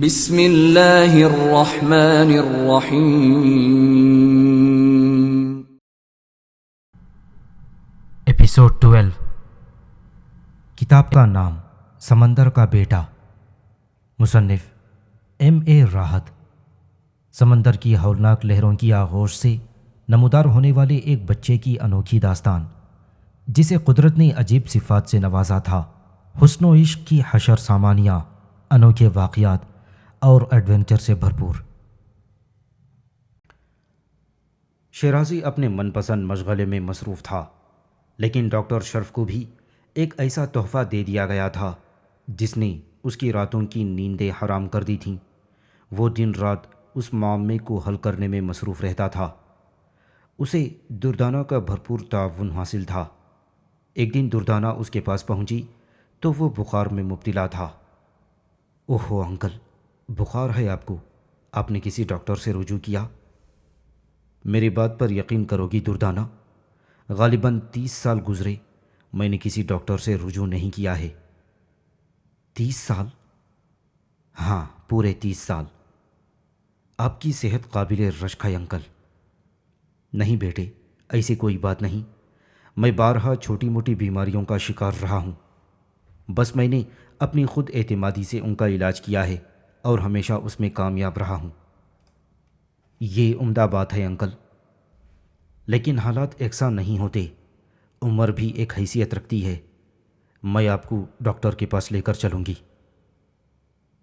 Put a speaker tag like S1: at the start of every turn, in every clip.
S1: بسم اللہ الرحمن الرحیم۔
S2: ایپیسوڈ 12۔ کتاب کا نام سمندر کا بیٹا، مصنف ایم راحت۔ سمندر کی ہولناک لہروں کی آغوش سے نمودار ہونے والے ایک بچے کی انوکھی داستان، جسے قدرت نے عجیب صفات سے نوازا تھا، حسن و عشق کی حشر سامانیاں، انوکھے واقعات اور ایڈونچر سے بھرپور۔ شیرازی اپنے من پسند مشغلے میں مصروف تھا، لیکن ڈاکٹر شرف کو بھی ایک ایسا تحفہ دے دیا گیا تھا جس نے اس کی راتوں کی نیندیں حرام کر دی تھیں۔ وہ دن رات اس معاملے کو حل کرنے میں مصروف رہتا تھا۔ اسے دردانہ کا بھرپور تعاون حاصل تھا۔ ایک دن دردانہ اس کے پاس پہنچی تو وہ بخار میں مبتلا تھا۔ اوہو انکل، بخار ہے آپ کو؟ آپ نے کسی ڈاکٹر سے رجوع کیا؟ میری بات پر یقین کرو گی دردانہ، غالباً 30 سال گزرے میں نے کسی ڈاکٹر سے رجوع نہیں کیا ہے۔ 30 سال؟ ہاں، پورے 30 سال۔ آپ کی صحت قابل رشک ہے انکل۔ نہیں بیٹے، ایسی کوئی بات نہیں، میں بارہا چھوٹی موٹی بیماریوں کا شکار رہا ہوں، بس میں نے اپنی خود اعتمادی سے ان کا علاج کیا ہے اور ہمیشہ اس میں کامیاب رہا ہوں۔ یہ عمدہ بات ہے انکل، لیکن حالات یکساں نہیں ہوتے، عمر بھی ایک حیثیت رکھتی ہے۔ میں آپ کو ڈاکٹر کے پاس لے کر چلوں گی۔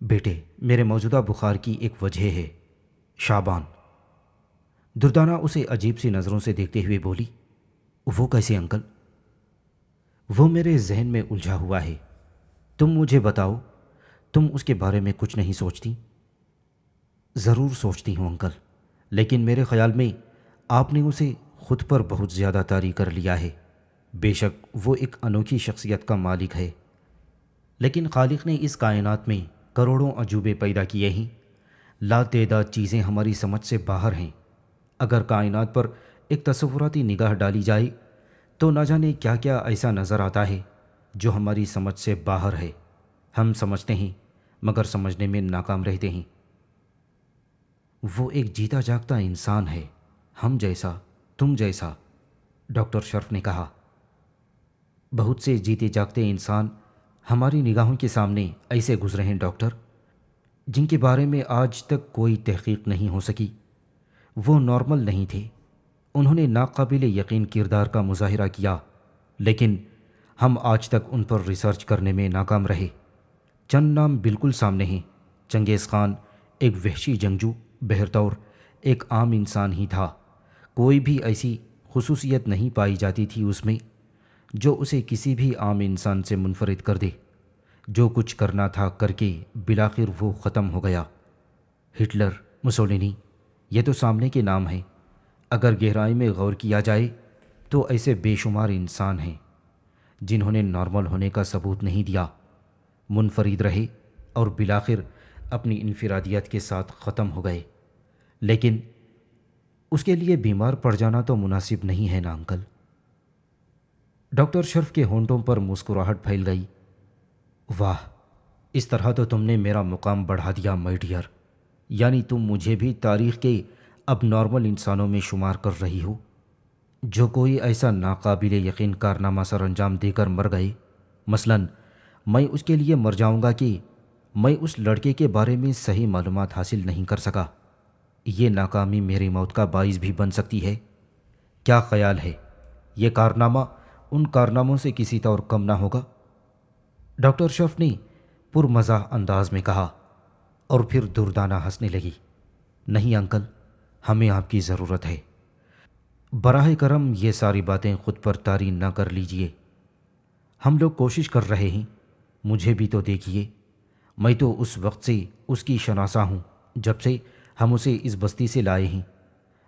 S2: بیٹے، میرے موجودہ بخار کی ایک وجہ ہے، شعبان۔ دردانہ اسے عجیب سی نظروں سے دیکھتے ہوئے بولی، وہ کیسے انکل؟ وہ میرے ذہن میں الجھا ہوا ہے، تم مجھے بتاؤ، تم اس کے بارے میں کچھ نہیں سوچتی؟ ضرور سوچتی ہوں انکل، لیکن میرے خیال میں آپ نے اسے خود پر بہت زیادہ طاری کر لیا ہے۔ بے شک وہ ایک انوکھی شخصیت کا مالک ہے، لیکن خالق نے اس کائنات میں کروڑوں عجوبے پیدا کیے ہیں۔ لاتعداد چیزیں ہماری سمجھ سے باہر ہیں۔ اگر کائنات پر ایک تصوراتی نگاہ ڈالی جائے تو نہ جانے کیا کیا ایسا نظر آتا ہے جو ہماری سمجھ سے باہر ہے۔ ہم سمجھتے ہیں مگر سمجھنے میں ناکام رہتے ہیں۔ وہ ایک جیتا جاگتا انسان ہے، ہم جیسا، تم جیسا، ڈاکٹر شرف نے کہا۔ بہت سے جیتے جاگتے انسان ہماری نگاہوں کے سامنے ایسے گزرے ہیں ڈاکٹر، جن کے بارے میں آج تک کوئی تحقیق نہیں ہو سکی۔ وہ نارمل نہیں تھے، انہوں نے ناقابل یقین کردار کا مظاہرہ کیا، لیکن ہم آج تک ان پر ریسرچ کرنے میں ناکام رہے۔ چند نام بالکل سامنے ہیں۔ چنگیز خان ایک وحشی جنگجو بہرطور ایک عام انسان ہی تھا۔ کوئی بھی ایسی خصوصیت نہیں پائی جاتی تھی اس میں جو اسے کسی بھی عام انسان سے منفرد کر دے۔ جو کچھ کرنا تھا کر کے بالآخر وہ ختم ہو گیا۔ ہٹلر، مسولینی، یہ تو سامنے کے نام ہیں۔ اگر گہرائی میں غور کیا جائے تو ایسے بے شمار انسان ہیں جنہوں نے نارمل ہونے کا ثبوت نہیں دیا، منفرد رہے اور بالآخر اپنی انفرادیت کے ساتھ ختم ہو گئے۔ لیکن اس کے لیے بیمار پڑ جانا تو مناسب نہیں ہے نا انکل؟ ڈاکٹر شرف کے ہونٹوں پر مسکراہٹ پھیل گئی۔ واہ، اس طرح تو تم نے میرا مقام بڑھا دیا مائی ڈیئر، یعنی تم مجھے بھی تاریخ کے اب نارمل انسانوں میں شمار کر رہی ہو جو کوئی ایسا ناقابل یقین کارنامہ سر انجام دے کر مر گئے۔ مثلاً میں اس کے لیے مر جاؤں گا کہ میں اس لڑکے کے بارے میں صحیح معلومات حاصل نہیں کر سکا۔ یہ ناکامی میری موت کا باعث بھی بن سکتی ہے۔ کیا خیال ہے یہ کارنامہ ان کارناموں سے کسی طور کم نہ ہوگا؟ ڈاکٹر شرف نے پرمزاح انداز میں کہا، اور پھر دردانہ ہنسنے لگی۔ نہیں انکل، ہمیں آپ کی ضرورت ہے۔ براہ کرم یہ ساری باتیں خود پر طاری نہ کر لیجئے۔ ہم لوگ کوشش کر رہے ہیں، مجھے بھی تو دیکھیے، میں تو اس وقت سے اس کی شناسا ہوں جب سے ہم اسے اس بستی سے لائے ہیں۔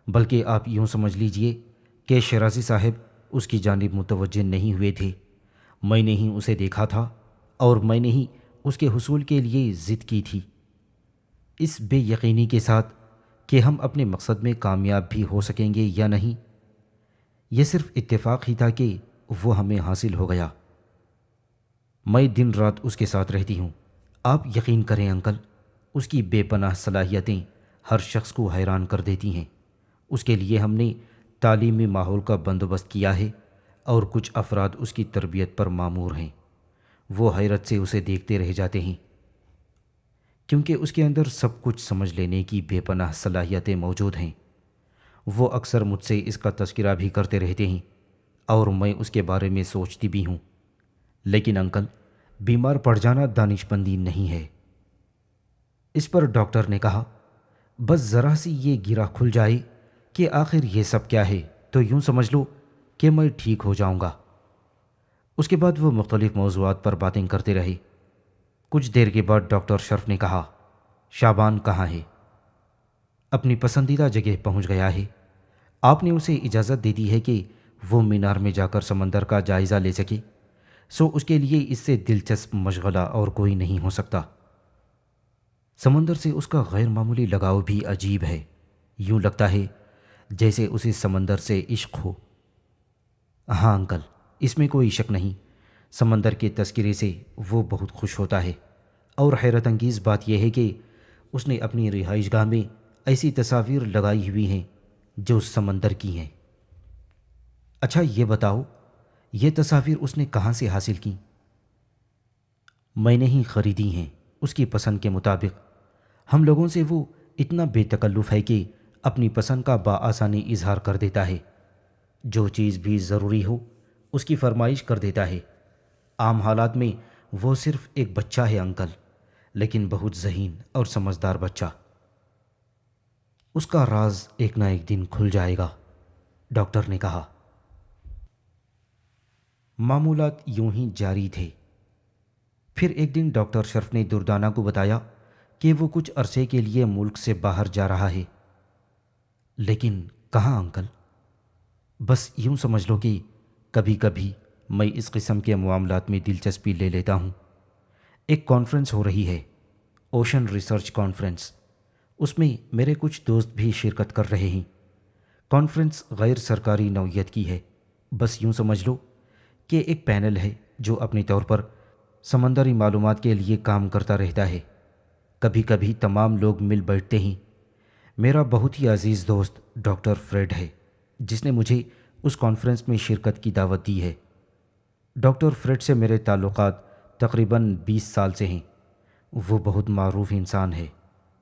S2: بلکہ آپ یوں سمجھ لیجئے کہ شیرازی صاحب اس کی جانب متوجہ نہیں ہوئے تھے۔ میں نے ہی اسے دیکھا تھا اور میں نے ہی اس کے حصول کے لیے ضد کی تھی، اس بے یقینی کے ساتھ کہ ہم اپنے مقصد میں کامیاب بھی ہو سکیں گے یا نہیں۔ یہ صرف اتفاق ہی تھا کہ وہ ہمیں حاصل ہو گیا۔ میں دن رات اس کے ساتھ رہتی ہوں، آپ یقین کریں انکل، اس کی بے پناہ صلاحیتیں ہر شخص کو حیران کر دیتی ہیں۔ اس کے لیے ہم نے تعلیمی ماحول کا بندوبست کیا ہے اور کچھ افراد اس کی تربیت پر مامور ہیں۔ وہ حیرت سے اسے دیکھتے رہ جاتے ہیں کیونکہ اس کے اندر سب کچھ سمجھ لینے کی بے پناہ صلاحیتیں موجود ہیں۔ وہ اکثر مجھ سے اس کا تذکرہ بھی کرتے رہتے ہیں اور میں اس کے بارے میں سوچتی بھی ہوں، لیکن انکل، بیمار پڑ جانا دانش مندی نہیں ہے۔ اس پر ڈاکٹر نے کہا، بس ذرا سی یہ گرہ کھل جائے کہ آخر یہ سب کیا ہے تو یوں سمجھ لو کہ میں ٹھیک ہو جاؤں گا۔ اس کے بعد وہ مختلف موضوعات پر باتیں کرتے رہے۔ کچھ دیر کے بعد ڈاکٹر شرف نے کہا، شعبان کہاں ہے؟ اپنی پسندیدہ جگہ پہنچ گیا ہے۔ آپ نے اسے اجازت دے دی ہے کہ وہ مینار میں جا کر سمندر کا جائزہ لے سکے، سو اس کے لیے اس سے دلچسپ مشغلہ اور کوئی نہیں ہو سکتا۔ سمندر سے اس کا غیر معمولی لگاؤ بھی عجیب ہے، یوں لگتا ہے جیسے اسے سمندر سے عشق ہو۔ ہاں انکل، اس میں کوئی شک نہیں، سمندر کے تذکرے سے وہ بہت خوش ہوتا ہے، اور حیرت انگیز بات یہ ہے کہ اس نے اپنی رہائش گاہ میں ایسی تصاویر لگائی ہوئی ہیں جو سمندر کی ہیں۔ اچھا یہ بتاؤ، یہ تصاویر اس نے کہاں سے حاصل کی؟ میں نے ہی خریدی ہیں، اس کی پسند کے مطابق۔ ہم لوگوں سے وہ اتنا بے تکلف ہے کہ اپنی پسند کا بآسانی اظہار کر دیتا ہے۔ جو چیز بھی ضروری ہو اس کی فرمائش کر دیتا ہے۔ عام حالات میں وہ صرف ایک بچہ ہے انکل، لیکن بہت ذہین اور سمجھدار بچہ۔ اس کا راز ایک نہ ایک دن کھل جائے گا، ڈاکٹر نے کہا۔ معمولات یوں ہی جاری تھے۔ پھر ایک دن ڈاکٹر شرف نے دردانہ کو بتایا کہ وہ کچھ عرصے کے لیے ملک سے باہر جا رہا ہے۔ لیکن کہاں انکل؟ بس یوں سمجھ لو کہ کبھی کبھی میں اس قسم کے معاملات میں دلچسپی لے لیتا ہوں۔ ایک کانفرنس ہو رہی ہے، اوشن ریسرچ کانفرنس۔ اس میں میرے کچھ دوست بھی شرکت کر رہے ہیں۔ کانفرنس غیر سرکاری نوعیت کی ہے۔ بس یوں سمجھ لو کہ ایک پینل ہے جو اپنے طور پر سمندری معلومات کے لیے کام کرتا رہتا ہے۔ کبھی کبھی تمام لوگ مل بیٹھتے ہیں۔ میرا بہت ہی عزیز دوست ڈاکٹر فریڈ ہے جس نے مجھے اس کانفرنس میں شرکت کی دعوت دی ہے۔ ڈاکٹر فریڈ سے میرے تعلقات تقریباً 20 سال سے ہیں۔ وہ بہت معروف انسان ہے۔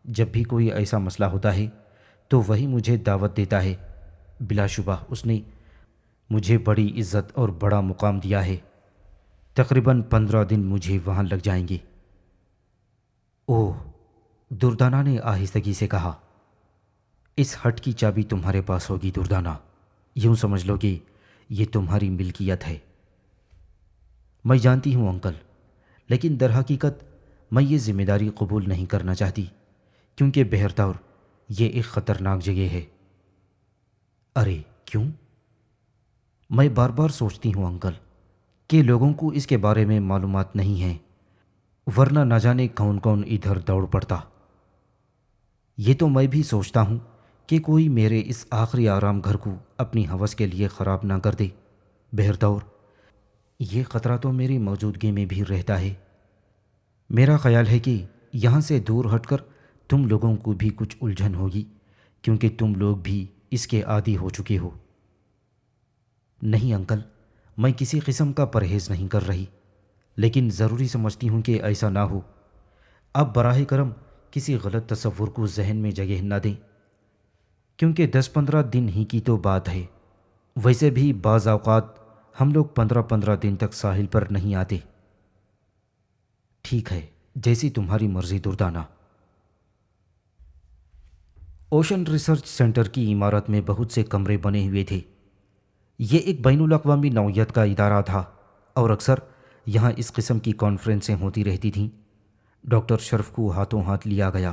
S2: جب بھی کوئی ایسا مسئلہ ہوتا ہے تو وہی مجھے دعوت دیتا ہے۔ بلا شبہ اس نے مجھے بڑی عزت اور بڑا مقام دیا ہے۔ تقریباً 15 دن مجھے وہاں لگ جائیں گے۔ اوہ، دردانہ نے آہستگی سے کہا، اس ہٹ کی چابی تمہارے پاس ہوگی دردانہ، یوں سمجھ لو کہ یہ تمہاری ملکیت ہے۔ میں جانتی ہوں انکل، لیکن در حقیقت میں یہ ذمہ داری قبول نہیں کرنا چاہتی کیونکہ بہرطور یہ ایک خطرناک جگہ ہے۔ ارے کیوں؟ میں بار بار سوچتی ہوں انکل کہ لوگوں کو اس کے بارے میں معلومات نہیں ہیں، ورنہ نہ جانے کون کون ادھر دوڑ پڑتا۔ یہ تو میں بھی سوچتا ہوں کہ کوئی میرے اس آخری آرام گھر کو اپنی ہوس کے لیے خراب نہ کر دے۔ بہرطور یہ خطرہ تو میری موجودگی میں بھی رہتا ہے۔ میرا خیال ہے کہ یہاں سے دور ہٹ کر تم لوگوں کو بھی کچھ الجھن ہوگی کیونکہ تم لوگ بھی اس کے عادی ہو چکے ہو۔ نہیں انکل، میں کسی قسم کا پرہیز نہیں کر رہی، لیکن ضروری سمجھتی ہوں کہ ایسا نہ ہو۔ آپ براہ کرم کسی غلط تصور کو ذہن میں جگہ نہ دیں، کیونکہ 10-15 دن ہی کی تو بات ہے۔ ویسے بھی بعض اوقات ہم لوگ 15 دن تک ساحل پر نہیں آتے۔ ٹھیک ہے، جیسی تمہاری مرضی دردانہ۔ اوشن ریسرچ سینٹر کی عمارت میں بہت سے کمرے بنے ہوئے تھے۔ یہ ایک بین الاقوامی نوعیت کا ادارہ تھا اور اکثر یہاں اس قسم کی کانفرنسیں ہوتی رہتی تھیں۔ ڈاکٹر شرف کو ہاتھوں ہاتھ لیا گیا۔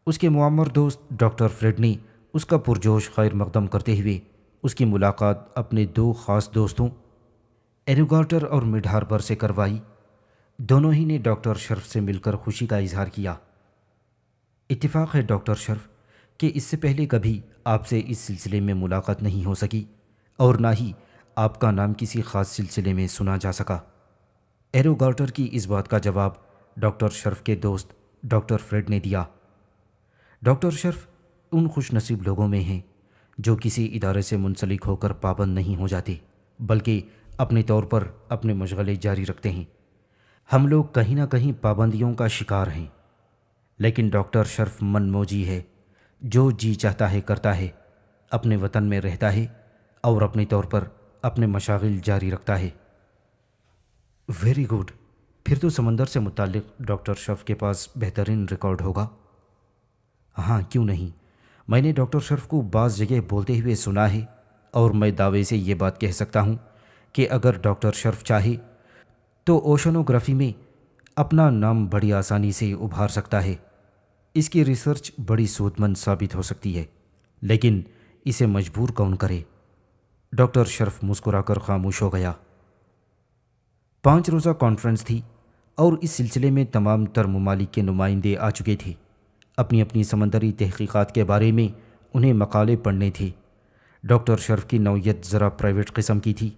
S2: اس کے معمر دوست ڈاکٹر فریڈ نے اس کا پرجوش خیر مقدم کرتے ہوئے اس کی ملاقات اپنے 2 خاص دوستوں ایروگارٹر اور مڈ ہاربر سے کروائی۔ دونوں ہی نے ڈاکٹر شرف سے مل کر خوشی کا اظہار کیا۔ اتفاق ہے ڈاکٹر شرف کہ اس سے پہلے کبھی آپ سے اس سلسلے میں ملاقات نہیں ہو سکی اور نہ ہی آپ کا نام کسی خاص سلسلے میں سنا جا سکا۔ ایروگارٹر کی اس بات کا جواب ڈاکٹر شرف کے دوست ڈاکٹر فریڈ نے دیا۔ ڈاکٹر شرف ان خوش نصیب لوگوں میں ہیں جو کسی ادارے سے منسلک ہو کر پابند نہیں ہو جاتے، بلکہ اپنے طور پر اپنے مشغلے جاری رکھتے ہیں۔ ہم لوگ کہیں نہ کہیں پابندیوں کا شکار ہیں، لیکن ڈاکٹر شرف من موجی ہے، جو جی چاہتا ہے کرتا ہے، اپنے وطن میں رہتا ہے اور اپنے طور پر اپنے مشاغل جاری رکھتا ہے۔ ویری گڈ، پھر تو سمندر سے متعلق ڈاکٹر شرف کے پاس بہترین ریکارڈ ہوگا۔ ہاں، کیوں نہیں؟ میں نے ڈاکٹر شرف کو بعض جگہ بولتے ہوئے سنا ہے، اور میں دعوے سے یہ بات کہہ سکتا ہوں کہ اگر ڈاکٹر شرف چاہے تو اوشنوگرافی میں اپنا نام بڑی آسانی سے ابھار سکتا ہے۔ اس کی ریسرچ بڑی سود مند ثابت ہو سکتی ہے، لیکن اسے مجبور کون کرے؟ ڈاکٹر شرف مسکرا کر خاموش ہو گیا۔ 5 روزہ کانفرنس تھی اور اس سلسلے میں تمام تر ممالک کے نمائندے آ چکے تھے۔ اپنی اپنی سمندری تحقیقات کے بارے میں انہیں مقالے پڑھنے تھے۔ ڈاکٹر شرف کی نوعیت ذرا پرائیویٹ قسم کی تھی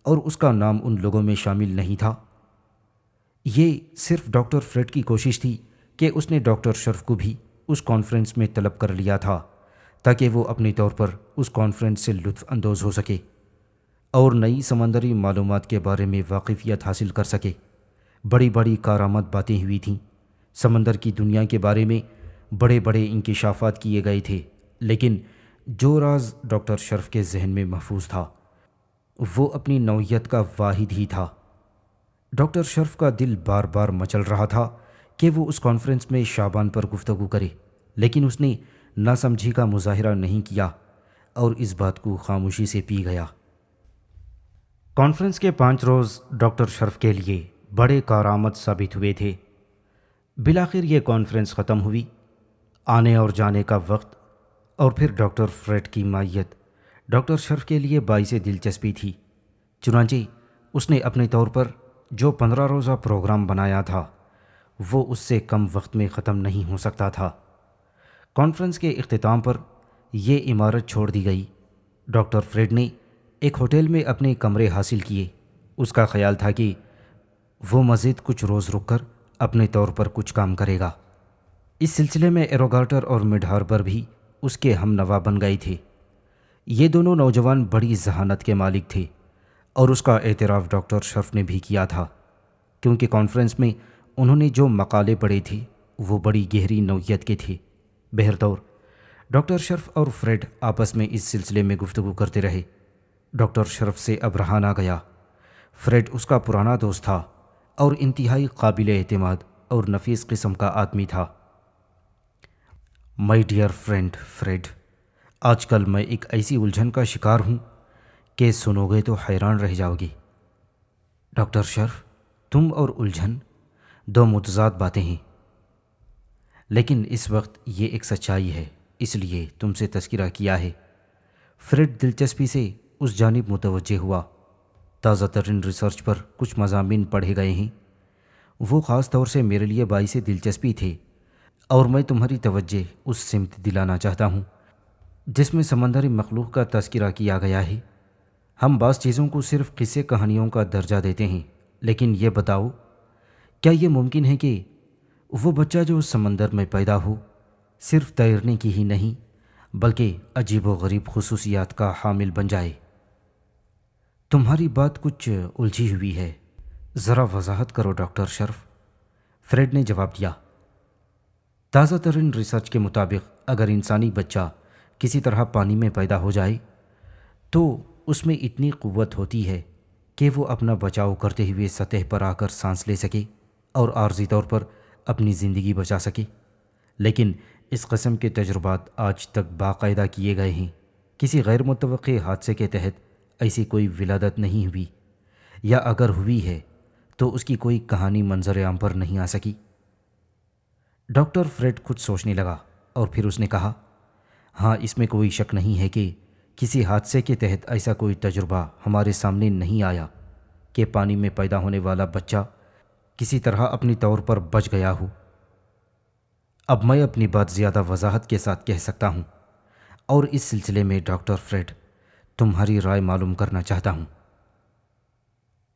S2: اور اس کا نام ان لوگوں میں شامل نہیں تھا۔ یہ صرف ڈاکٹر فریڈ کی کوشش تھی کہ اس نے ڈاکٹر شرف کو بھی اس کانفرنس میں طلب کر لیا تھا تاکہ وہ اپنے طور پر اس کانفرنس سے لطف اندوز ہو سکے اور نئی سمندری معلومات کے بارے میں واقفیت حاصل کر سکے۔ بڑی بڑی کارآمد باتیں ہوئی تھیں، سمندر کی دنیا کے بارے میں بڑے بڑے انکشافات کیے گئے تھے، لیکن جو راز ڈاکٹر شرف کے ذہن میں محفوظ تھا وہ اپنی نوعیت کا واحد ہی تھا۔ ڈاکٹر شرف کا دل بار بار مچل رہا تھا کہ وہ اس کانفرنس میں شعبان پر گفتگو کرے، لیکن اس نے ناسمجھی کا مظاہرہ نہیں کیا اور اس بات کو خاموشی سے پی گیا۔ کانفرنس کے 5 روز ڈاکٹر شرف کے لیے بڑے کارآمد ثابت ہوئے تھے۔ بالآخر یہ کانفرنس ختم ہوئی۔ آنے اور جانے کا وقت اور پھر ڈاکٹر فریڈ کی مائیت ڈاکٹر شرف کے لیے باعث دلچسپی تھی، چنانچہ اس نے اپنے طور پر جو 15 روزہ پروگرام بنایا تھا وہ اس سے کم وقت میں ختم نہیں ہو سکتا تھا۔ کانفرنس کے اختتام پر یہ عمارت چھوڑ دی گئی۔ ڈاکٹر فریڈ نے ایک ہوٹل میں اپنے کمرے حاصل کیے۔ اس کا خیال تھا کہ وہ مزید کچھ روز رک کر اپنے طور پر کچھ کام کرے گا۔ اس سلسلے میں ایروگارٹر اور مڈ ہاربر بھی اس کے ہم نوا بن گئے تھے۔ یہ دونوں نوجوان بڑی ذہانت کے مالک تھے اور اس کا اعتراف ڈاکٹر شرف نے بھی کیا تھا، کیونکہ کانفرنس میں انہوں نے جو مقالے پڑھے تھے وہ بڑی گہری نوعیت کے تھے۔ بہرطور ڈاکٹر شرف اور فریڈ آپس میں اس سلسلے میں گفتگو کرتے رہے۔ ڈاکٹر شرف سے اب رہا نہ گیا۔ فریڈ اس کا پرانا دوست تھا اور انتہائی قابل اعتماد اور نفیس قسم کا آدمی تھا۔ مائی ڈیئر فرینڈ فریڈ، آج کل میں ایک ایسی الجھن کا شکار ہوں کہ سنو گے تو حیران رہ جاؤ گی۔ ڈاکٹر شرف، تم اور الجھن 2 متضاد باتیں ہیں، لیکن اس وقت یہ ایک سچائی ہے، اس لیے تم سے تذکرہ کیا ہے۔ فریڈ دلچسپی سے اس جانب متوجہ ہوا۔ تازہ ترین ریسرچ پر کچھ مضامین پڑھے گئے ہیں، وہ خاص طور سے میرے لیے باعث دلچسپی تھے، اور میں تمہاری توجہ اس سمت دلانا چاہتا ہوں جس میں سمندری مخلوق کا تذکرہ کیا گیا ہے۔ ہم بعض چیزوں کو صرف قصے کہانیوں کا درجہ دیتے ہیں، لیکن یہ بتاؤ، کیا یہ ممکن ہے کہ وہ بچہ جو اس سمندر میں پیدا ہو صرف تیرنے کی ہی نہیں بلکہ عجیب و غریب خصوصیات کا حامل بن جائے؟ تمہاری بات کچھ الجھی ہوئی ہے، ذرا وضاحت کرو ڈاکٹر شرف، فریڈ نے جواب دیا۔ تازہ ترین ریسرچ کے مطابق اگر انسانی بچہ کسی طرح پانی میں پیدا ہو جائے تو اس میں اتنی قوت ہوتی ہے کہ وہ اپنا بچاؤ کرتے ہوئے سطح پر آ کر سانس لے سکے اور عارضی طور پر اپنی زندگی بچا سکے۔ لیکن اس قسم کے تجربات آج تک باقاعدہ کیے گئے ہیں۔ کسی غیر متوقع حادثے کے تحت ایسی کوئی ولادت نہیں ہوئی، یا اگر ہوئی ہے تو اس کی کوئی کہانی منظر عام پر نہیں آ سکی۔ ڈاکٹر فریڈ کچھ سوچنے لگا اور پھر اس نے کہا، ہاں، اس میں کوئی شک نہیں ہے کہ کسی حادثے کے تحت ایسا کوئی تجربہ ہمارے سامنے نہیں آیا کہ پانی میں پیدا ہونے والا بچہ کسی طرح اپنی طور پر بچ گیا ہو۔ اب میں اپنی بات زیادہ وضاحت کے ساتھ کہہ سکتا ہوں، اور اس سلسلے میں ڈاکٹر فریڈ تمہاری رائے معلوم کرنا چاہتا ہوں۔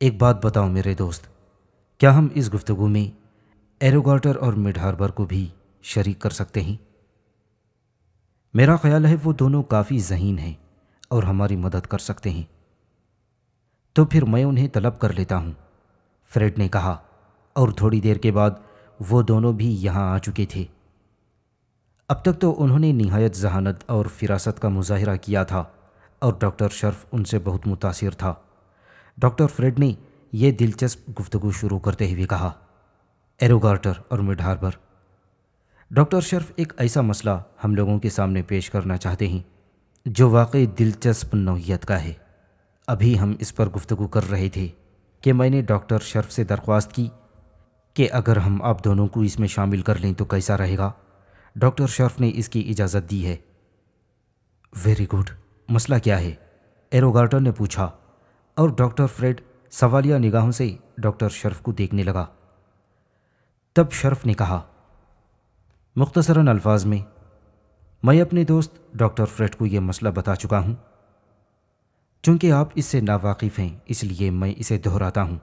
S2: ایک بات بتاؤ میرے دوست، کیا ہم اس گفتگو میں ایروگارٹر اور مڈ ہاربر کو بھی شریک کر سکتے ہیں؟ میرا خیال ہے وہ دونوں کافی ذہین ہیں اور ہماری مدد کر سکتے ہیں۔ تو پھر میں انہیں طلب کر لیتا ہوں، فریڈ نے کہا، اور تھوڑی دیر کے بعد وہ دونوں بھی یہاں آ چکے تھے۔ اب تک تو انہوں نے نہایت ذہانت اور فراست کا مظاہرہ کیا تھا اور ڈاکٹر شرف ان سے بہت متاثر تھا۔ ڈاکٹر فریڈ نے یہ دلچسپ گفتگو شروع کرتے ہوئے کہا، ایروگارٹر اور مڈ ہاربر، ڈاکٹر شرف ایک ایسا مسئلہ ہم لوگوں کے سامنے پیش کرنا چاہتے ہیں جو واقعی دلچسپ نوعیت کا ہے۔ ابھی ہم اس پر گفتگو کر رہے تھے کہ میں نے ڈاکٹر شرف سے درخواست کی کہ اگر ہم آپ دونوں کو اس میں شامل کر لیں تو کیسا رہے گا۔ ڈاکٹر شرف نے اس کی اجازت دی ہے۔ ویری گڈ، مسئلہ کیا ہے؟ ایروگارٹر نے پوچھا، اور ڈاکٹر فریڈ سوالیہ نگاہوں سے ڈاکٹر شرف کو دیکھنے لگا۔ تب شرف نے کہا، مختصراً الفاظ میں اپنے دوست ڈاکٹر فریڈ کو یہ مسئلہ بتا چکا ہوں۔ چونکہ آپ اس سے ناواقف ہیں اس لیے میں اسے دہراتا ہوں۔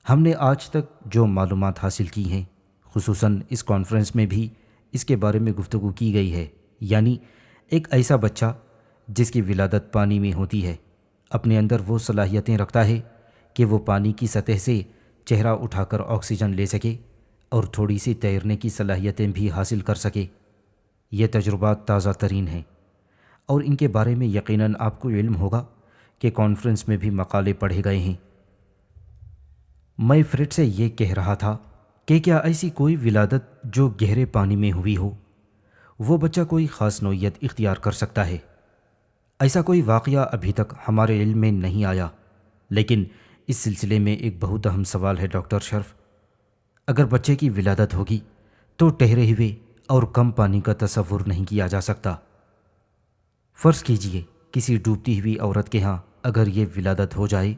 S2: ہم نے آج تک جو معلومات حاصل کی ہیں، خصوصاً اس کانفرنس میں بھی اس کے بارے میں گفتگو کی گئی ہے، یعنی ایک ایسا بچہ جس کی ولادت پانی میں ہوتی ہے اپنے اندر وہ صلاحیتیں رکھتا ہے کہ وہ پانی کی سطح سے چہرہ اٹھا کر آکسیجن لے سکے اور تھوڑی سی تیرنے کی صلاحیتیں بھی حاصل کر سکے۔ یہ تجربات تازہ ترین ہیں اور ان کے بارے میں یقیناً آپ کو علم ہوگا کہ کانفرنس میں بھی مقالے پڑھے گئے ہیں۔ میں فریڈ سے یہ کہہ رہا تھا کہ کیا ایسی کوئی ولادت جو گہرے پانی میں ہوئی ہو، وہ بچہ کوئی خاص نوعیت اختیار کر سکتا ہے؟ ایسا کوئی واقعہ ابھی تک ہمارے علم میں نہیں آیا، لیکن اس سلسلے میں ایک بہت اہم سوال ہے ڈاکٹر شرف۔ اگر بچے کی ولادت ہوگی تو ٹھہرے ہوئے اور کم پانی کا تصور نہیں کیا جا سکتا۔ فرض کیجئے کسی ڈوبتی ہوئی عورت کے ہاں اگر یہ ولادت ہو جائے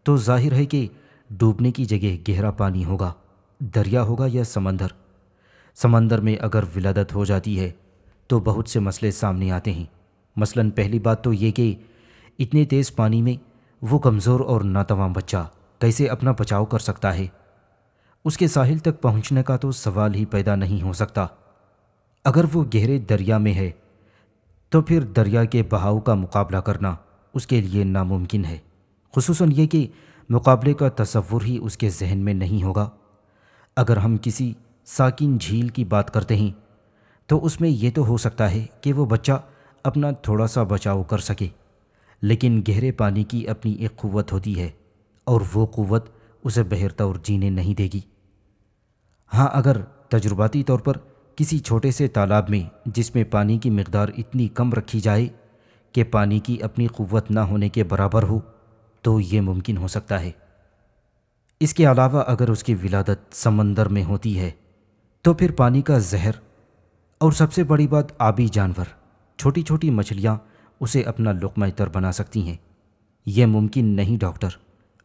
S2: تو ظاہر ہے کہ ڈوبنے کی جگہ گہرا پانی ہوگا، دریا ہوگا یا سمندر۔ سمندر میں اگر ولادت ہو جاتی ہے تو بہت سے مسئلے سامنے آتے ہیں۔ مثلاً پہلی بات تو یہ کہ اتنے تیز پانی میں وہ کمزور اور ناتواں بچہ کیسے اپنا بچاؤ کر سکتا ہے؟ اس کے ساحل تک پہنچنے کا تو سوال ہی پیدا نہیں ہو سکتا۔ اگر وہ گہرے دریا میں ہے تو پھر دریا کے بہاؤ کا مقابلہ کرنا اس کے لیے ناممکن ہے، خصوصاً یہ کہ مقابلے کا تصور ہی اس کے ذہن میں نہیں ہوگا۔ اگر ہم کسی ساکن جھیل کی بات کرتے ہیں تو اس میں یہ تو ہو سکتا ہے کہ وہ بچہ اپنا تھوڑا سا بچاؤ کر سکے، لیکن گہرے پانی کی اپنی ایک قوت ہوتی ہے اور وہ قوت اسے بہر طور جینے نہیں دے گی۔ ہاں، اگر تجرباتی طور پر کسی چھوٹے سے تالاب میں جس میں پانی کی مقدار اتنی کم رکھی جائے کہ پانی کی اپنی قوت نہ ہونے کے برابر ہو تو یہ ممکن ہو سکتا ہے۔ اس کے علاوہ اگر اس کی ولادت سمندر میں ہوتی ہے تو پھر پانی کا زہر اور سب سے بڑی بات آبی جانور، چھوٹی چھوٹی مچھلیاں اسے اپنا لقمہ تر بنا سکتی ہیں۔ یہ ممکن نہیں ڈاکٹر،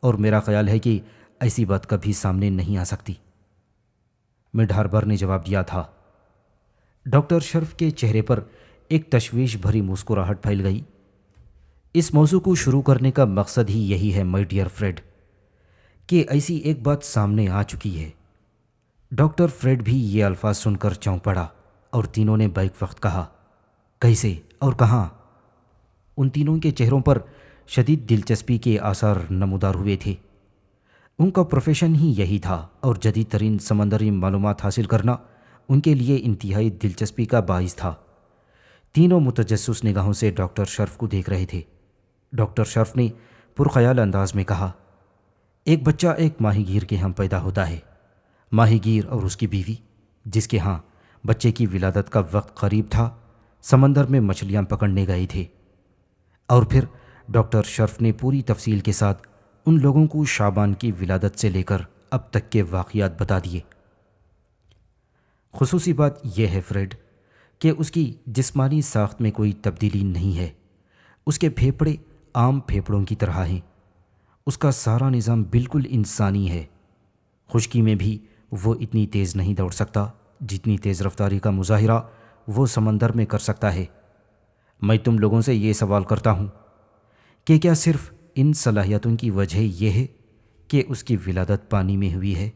S2: اور میرا خیال ہے کہ ایسی بات کبھی سامنے نہیں آ سکتی، مڈ ہاربر نے جواب دیا تھا۔ ڈاکٹر شرف کے چہرے پر ایک تشویش بھری مسکراہٹ پھیل گئی۔ اس موضوع کو شروع کرنے کا مقصد ہی یہی ہے مائی ڈیئر فریڈ، کہ ایسی ایک بات سامنے آ چکی ہے۔ ڈاکٹر فریڈ بھی یہ الفاظ سن کر چونک پڑا اور تینوں نے بیک وقت کہا، کیسے اور کہاں؟ ان تینوں کے چہروں پر شدید دلچسپی کے آثار نمودار ہوئے تھے۔ ان کا پروفیشن ہی یہی تھا اور جدید ترین سمندری معلومات حاصل کرنا ان کے لیے انتہائی دلچسپی کا باعث تھا۔ تینوں متجسس نگاہوں سے ڈاکٹر شرف کو دیکھ رہے تھے۔ ڈاکٹر شرف نے پرخیال انداز میں کہا، ایک بچہ ایک ماہی گیر کے ہاں پیدا ہوتا ہے، ماہی گیر اور اس کی بیوی جس کے ہاں بچے کی ولادت کا وقت قریب تھا سمندر میں مچھلیاں پکڑنے گئے تھے۔ اور پھر ڈاکٹر شرف نے پوری تفصیل کے ساتھ ان لوگوں کو شعبان کی ولادت سے لے کر اب تک کے واقعات بتا دیے۔ خصوصی بات یہ ہے فریڈ کہ اس کی جسمانی ساخت میں کوئی تبدیلی نہیں ہے۔ اس کے پھیپھڑے عام پھیپھڑوں کی طرح ہیں۔ اس کا سارا نظام بالکل انسانی ہے۔ خشکی میں بھی وہ اتنی تیز نہیں دوڑ سکتا جتنی تیز رفتاری کا مظاہرہ وہ سمندر میں کر سکتا ہے۔ میں تم لوگوں سے یہ سوال کرتا ہوں کہ کیا صرف ان صلاحیتوں کی وجہ یہ ہے کہ اس کی ولادت پانی میں ہوئی ہے؟